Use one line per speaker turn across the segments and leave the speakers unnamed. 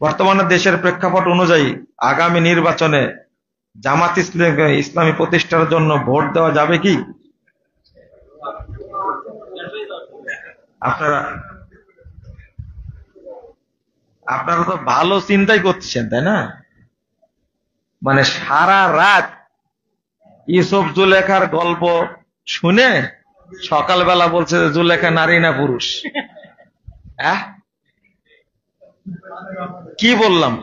বর্তমানে দেশের প্রেক্ষাপট অনুযায়ী আগামী নির্বাচনে জামাত ইসলামী প্রতিষ্ঠার জন্য ভোট দেওয়া যাবে কি? আপনারা আপনারা তো ভালো চিন্তাই করছেন, তাই না? মানে সারা রাত ইউসুফ জুলেখার গল্প শুনে সকালবেলা বলছে যে জুলেখা নারী না পুরুষ। হ্যাঁ, কি বললাম?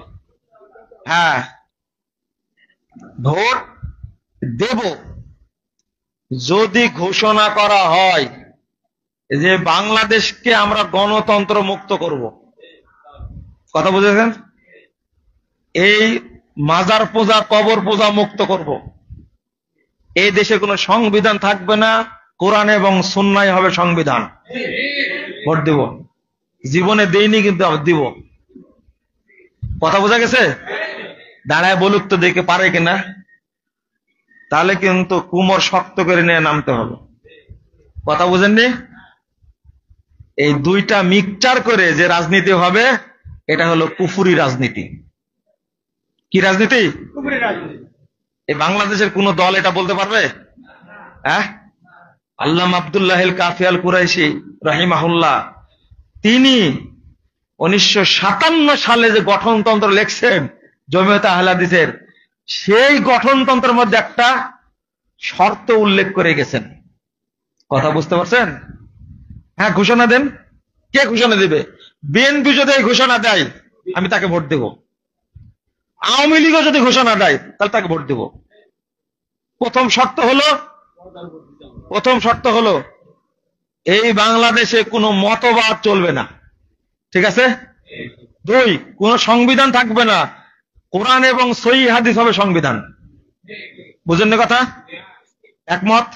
হ্যাঁ, ভোট দেব যদি ঘোষণা করা হয় যে বাংলাদেশকে আমরা গণতন্ত্র মুক্ত করব। কথা বুঝেছেন? এই মাজার পূজা কবর পূজা মুক্ত করব। এই দেশে কোনো সংবিধান থাকবে না, কোরআন এবং সুন্নাহ হবে সংবিধান। ভোট দেব, জীবনে দেইনি কিন্তু দিব। কথা বোঝা গেছে? দাঁড়ায় বলুক তো দেখে পারে কিনা। তাহলে কিন্তু কুমোর শক্ত করে নিয়ে নামতে হবে। কথা বুঝেননি? এই দুইটা মিক্সচার করে যে রাজনীতি হবে এটা হলো কুফুরি রাজনীতি। কি রাজনীতি? এই বাংলাদেশের কোন দল এটা বলতে পারবে? হ্যাঁ, আল্লামা আব্দুল্লাহ আল কাফি আল কুরাইশি রাহিমাহুল্লাহ তিনি 1957 সালে যে গঠনতন্ত্র লিখছেন জমিয়তে আহলে হাদিসের, সেই গঠনতন্ত্রের মধ্যে একটা শর্ত উল্লেখ করে গেছেন। কথা বুঝতে পারছেন? হ্যাঁ, ঘোষণা দেন। কে ঘোষণা দিবে? বিএনপি যদি এই ঘোষণা দেয় আমি তাকে ভোট দেব। আওয়ামী লীগও যদি ঘোষণা দেয় তাহলে তাকে ভোট দেব। প্রথম শর্ত হলো এই বাংলাদেশে কোনো মতবাদ চলবে না। ঠিক আছে? 2, কোনো সংবিধান থাকবে না, কোরআন এবং সহিহ হাদিস হবে সংবিধান। বুঝেন না কথা? একমত?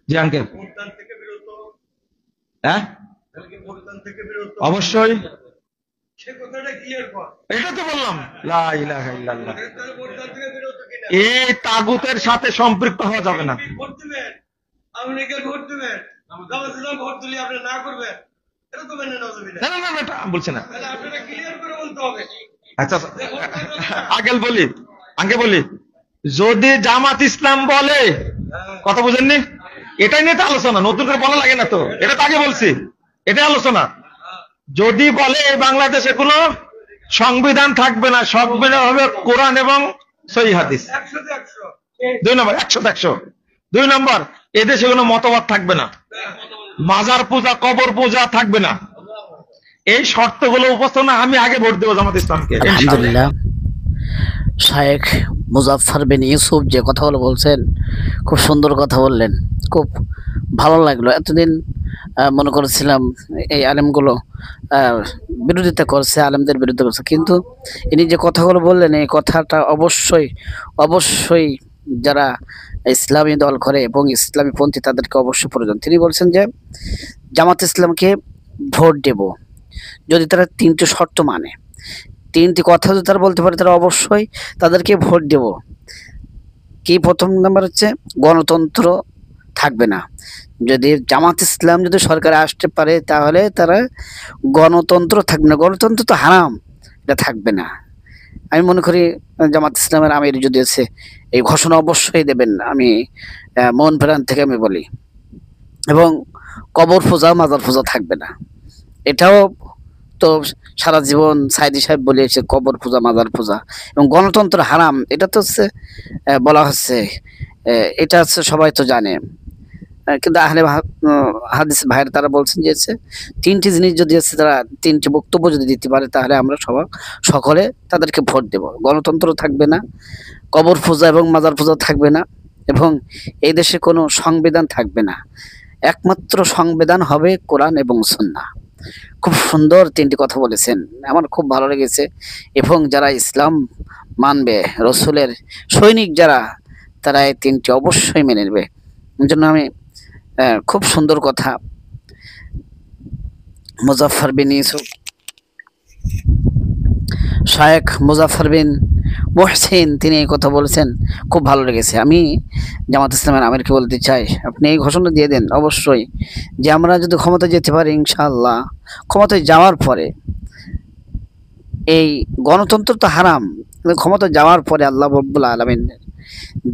জি আঙ্কেল। হ্যাঁ, অবশ্যই। এটা তো বললাম, লা ইলাহা ইল্লাল্লাহ। এই তাগুতের সাথে সম্পৃক্ত হওয়া যাবে না। বলছে না। আচ্ছা আগে বলি, যদি জামাত ইসলাম বলে, কথা বুঝেননি? এটাই নিয়ে তো আলোচনা, নতুন করে বলা লাগে না তো, এটা তো আগে বলছি, এটা আলোচনা। যদি বলে বাংলাদেশে কোনো সংবিধান থাকবে না, সংবিধান হবে কোরআন এবং সহিহ হাদিস, 2 নম্বর, 100-100। 2 নম্বর, এদেশে কোনো মতবাদ থাকবে না, মাজার পূজা কবর পূজা থাকবে না। এই শর্তগুলো উপস্থাপনা আমি আগে ভোট দেবো জামাত ইসলামকে।
আলহামদুলিল্লাহ, শায়েখ মুজাফফর বিন ইউসুফ যে কথাগুলো বলছেন খুব সুন্দর কথা বললেন, খুব ভালো লাগলো। এতদিন মনে করেছিলাম এই আলেমগুলো বিরোধিতা করছে, আলেমদের বিরুদ্ধে করছে, কিন্তু ইনি যে কথাগুলো বললেন এই কথাটা অবশ্যই যারা ইসলামী দল করে এবং ইসলামী পন্থী তাদেরকে অবশ্যই প্রয়োজন। তিনি বলছেন যে জামাত ইসলামকে ভোট দেব যদি তারা 3টি শর্ত মানে, 3টি কথা যদি তারা বলতে পারে তারা অবশ্যই তাদেরকে ভোট দেব। কি? প্রথম নাম্বার হচ্ছে গণতন্ত্র থাকবে না। যদি জামাত ইসলাম যদি সরকারে আসতে পারে তাহলে তারা গণতন্ত্র থাকবে না। গণতন্ত্র তো হারাম, এটা থাকবে না। আমি মনে করি জামাত ইসলামের আমির যদি আছে এই ঘোষণা অবশ্যই দেবেন, আমি মন প্রাণ থেকে আমি বলি। এবং কবর পূজা মাজার পূজা থাকবে না। এটাও তো সারা জীবন সাইদি সাহেব বলেছে কবর পূজা মাজার পূজা এবং গণতন্ত্র হারাম, এটা তো হচ্ছে বলা হচ্ছে, এটা হচ্ছে সবাই তো জানে। কিন্তু আহলে হাদিস ভাইয়ের তারা বলছেন যে 3টি জিনিস যদি আছে, তারা 3টি বক্তব্য যদি দিতে পারে তাহলে আমরা সকলে তাদেরকে ভোট দেব। গণতন্ত্র থাকবে না, কবর পূজা এবং মাজার পূজা থাকবে না, এবং এই দেশে কোনো সংবিধান থাকবে না। একমাত্র সংবিধান হবে কোরআন এবং সুন্নাহ। খুব সুন্দর 3টি কথা বলেছেন, আমার খুব ভালো লেগেছে। এবং যারা ইসলাম মানবে, রসুলের সৈনিক যারা, তারা এই 3টি অবশ্যই মেনে নেবে। এই জন্য আমি খুব সুন্দর কথা মুজাফফর বিন ইউসুফ, শায়েখ মুজাফফর বিন মুহসিন তিনি এই কথা বলেছেন, খুব ভালো লেগেছে। আমি জামাত ইসলামের আমিরকে বলতে চাই, আপনি এই ঘোষণা দিয়ে দেন অবশ্যই যে আমরা যদি ক্ষমতায় যেতে পারি, ইনশাআল্লাহ ক্ষমতায় যাওয়ার পরে এই গণতন্ত্র তো হারাম, কিন্তু ক্ষমতা যাওয়ার পরে আল্লাহ রাব্বুল আলামিন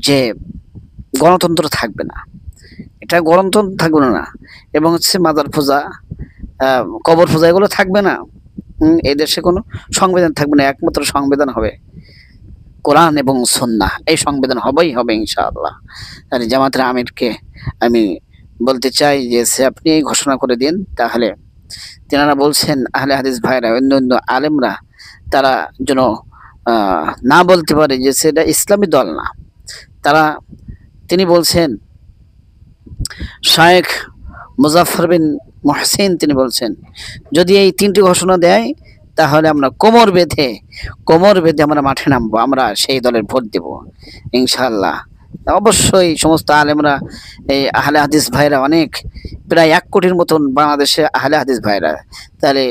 যে গণতন্ত্র থাকবে না, এটা গণতন্ত্র থাকবে না, এবং হচ্ছে মাজার পূজা, কবর পূজা এগুলো থাকবে না। এই দেশে কোনো সংবিধান থাকবে না, একমাত্র সংবিধান হবে কোরআন এবং সুন্নাহ। এই সংবিধান হবেই হবে ইনশাআল্লাহ। আর জামাতের আমিরকে আমি বলতে চাই যে আপনি ঘোষণা করে দিন, তাহলে তেনারা বলছেন আহলে হাদিস ভাইরা, অন্য অন্য আলেমরা তারা যেন না বলতে পারে যে সেটা ইসলামী দল না। তারা তিনি বলছেন, শায়েখ মুজাফফর বিন মুহসিন তিনি বলছেন, যদি এই তিনটি ঘোষণা দেয় তাহলে আমরা কোমর বেঁধে আমরা মাঠে নামবো, আমরা সেই দলের ভোট দেব ইনশাআল্লাহ। অবশ্যই সমস্ত আলেমরা, এই আহলে হাদিস ভাইরা অনেক, প্রায় 1 কোটির মতন বাংলাদেশে আহলে হাদিস ভাইরা, তাহলে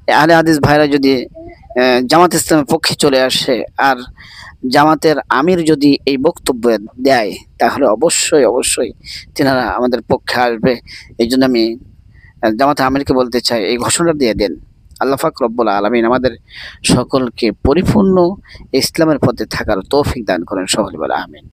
এই আহলে হাদিস ভাইরা যদি জামাত ইসলামের পক্ষে চলে আসে, আর জামাতের আমির যদি এই বক্তব্য দেয়, তাহলে অবশ্যই তিনারা আমাদের পক্ষে আসবে। এই জন্য আমি জামাতের আমিরকে বলতে চাই, এই ঘোষণা দিয়ে দেন। আল্লাহ পাক রব্বুল আলামিন আমাদের সকলকে পরিপূর্ণ ইসলামের পথে থাকার তৌফিক দান করেন, সকলে বলে আমিন।